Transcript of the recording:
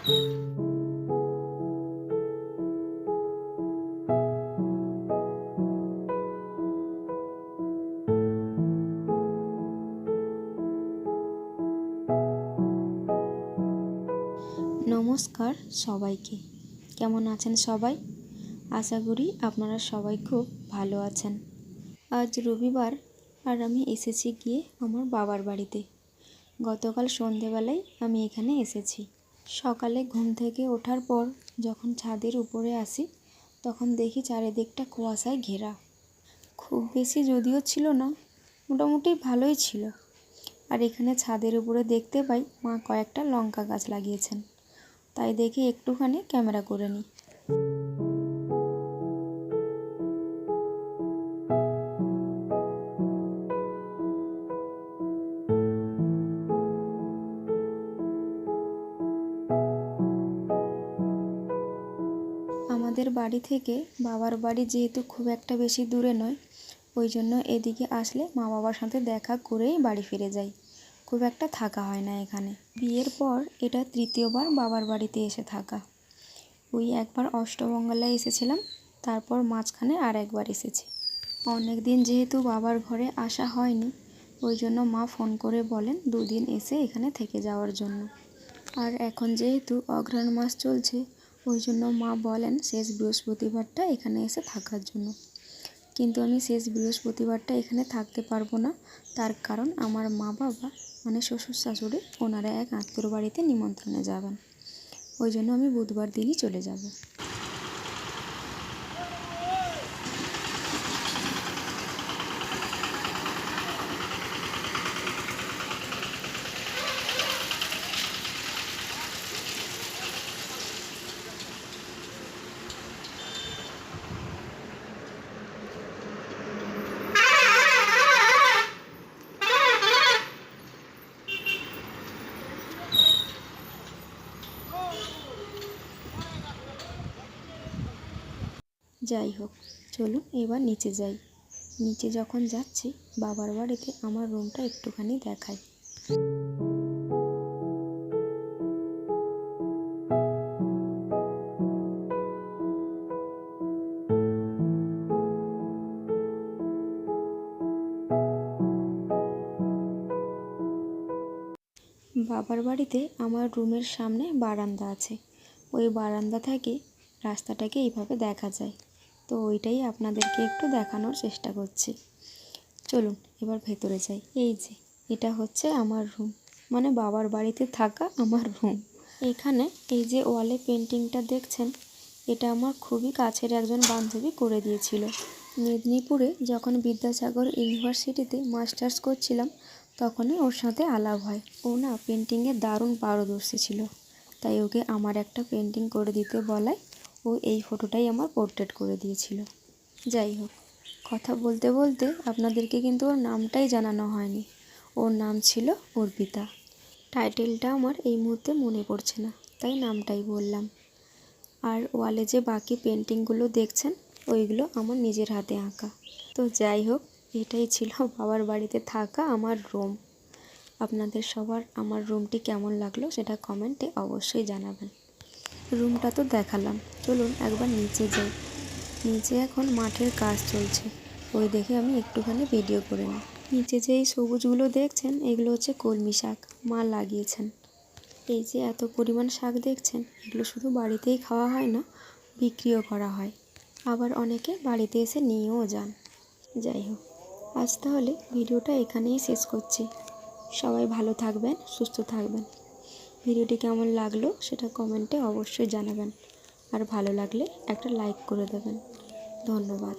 নমস্কার সবাইকে, কেমন আছেন সবাই? আশা করি আপনারা সবাই খুব ভালো আছেন। আজ রবিবার আর আমি এসেছি গিয়ে আমার বাবার বাড়িতে। গতকাল সন্ধেবেলায় আমি এখানে এসেছি। সকালে ঘুম থেকে ওঠার পর যখন ছাদের উপরে আসি তখন দেখি চারিদিকটা কুয়াশায় ঘেরা। খুব বেশি যদিও ছিল না, মোটামুটি ভালোই ছিল। আর এখানে ছাদের উপরে দেখতে পাই মা কয়েকটা লঙ্কা গাছ লাগিয়েছেন, তাই দেখি একটুখানি ক্যামেরা করে নিই। আমাদের বাড়ি থেকে বাবার বাড়ি যেহেতু খুব একটা বেশি দূরে নয়, ওই জন্য এদিকে আসলে মা বাবার সাথে দেখা করেই বাড়ি ফিরে যাই। খুব একটা থাকা হয় না এখানে। বিয়ের পর এটা তৃতীয়বার বাবার বাড়িতে এসে থাকা। ওই একবার অষ্টমঙ্গলায় এসেছিলাম, তারপর মাঝখানে আর একবার এসেছি। অনেক দিন যেহেতু বাবার ঘরে আসা হয়নি, ওই জন্য মা ফোন করে বলেন 2 দিন এসে এখানে থেকে যাওয়ার জন্য। আর এখন যেহেতু অঘ্রাণ মাস চলছে, ওই জন্য মা বলেন শেষ বৃহস্পতিবারটা এখানে এসে থাকার জন্য। কিন্তু আমি শেষ বৃহস্পতিবারটা এখানে থাকতে পারবো না, তার কারণ আমার মা বাবা মানে শ্বশুর শাশুড়ি ওনারা এক আত্মীয়র বাড়িতে নিমন্ত্রণে যাবেন। ওই জন্য আমি বুধবার দিনই চলে যাব। যাই হোক, চলুন এবার নিচে যাই। নিচে যখন যাচ্ছি বাবার বাড়িতে আমার রুমটা একটুখানি দেখাই। বাবার বাড়িতে আমার রুমের সামনে বারান্দা আছে। ওই বারান্দা থেকে রাস্তাটাকে এইভাবে দেখা যায়, তো ওইটাই আপনাদেরকে একটু দেখানোর চেষ্টা করছি। চলুন এবার ভেতরে যাই। এই যে এটা হচ্ছে আমার রুম, মানে বাবার বাড়িতে থাকা আমার রুম। এখানে এই যে ওয়ালে পেন্টিংটা দেখছেন, এটা আমার খুবই কাছের একজন বান্ধবী করে দিয়েছিল। মেদিনীপুরে যখন বিদ্যাসাগর ইউনিভার্সিটিতে মাস্টার্স করছিলাম তখনই ওর সাথে আলাপ হয়। ও না পেন্টিংয়ে দারুণ পারদর্শী ছিল, তাই ওকে আমার একটা পেন্টিং করে দিতে বলায় ও এই ফটোটাই আমার পোর্ট্রেট করে দিয়েছিল। যাই হোক, কথা বলতে বলতে আপনাদেরকে কিন্তু ওর নামটাই জানানো হয়নি। ওর নাম ছিল অর্পিতা। টাইটেলটা আমার এই মুহূর্তে মনে পড়ছে না, তাই নামটাই বললাম। আর ওয়ালে যে বাকি পেন্টিংগুলো দেখছেন ওইগুলো আমার নিজের হাতে আঁকা। তো যাই হোক, এটাই ছিল বাবার বাড়িতে থাকা আমার রুম। আপনাদের সবার আমার রুমটি কেমন লাগলো সেটা কমেন্টে অবশ্যই জানাবেন। রুমটা তো দেখালাম, চলুন একবার নিচে যাই। নিচে এখন মাঠের কাজ চলছে, ওই দেখে আমি একটুখানি ভিডিও করে নিই। নিচে যে এই সবুজগুলো দেখছেন এগুলো হচ্ছে কলমি শাক, মা লাগিয়েছেন। এই যে এত পরিমাণ শাক দেখছেন, এগুলো শুধু বাড়িতেই খাওয়া হয় না, বিক্রিও করা হয়। আবার অনেকে বাড়িতে এসে নিয়েও যান। যাই হোক, আজ তাহলে ভিডিওটা এখানেই শেষ করছি। সবাই ভালো থাকবেন, সুস্থ থাকবেন। ভিডিওটি কেমন লাগলো সেটা কমেন্টে অবশ্যই জানাবেন। আর ভালো লাগলে একটা লাইক করে দেবেন। ধন্যবাদ।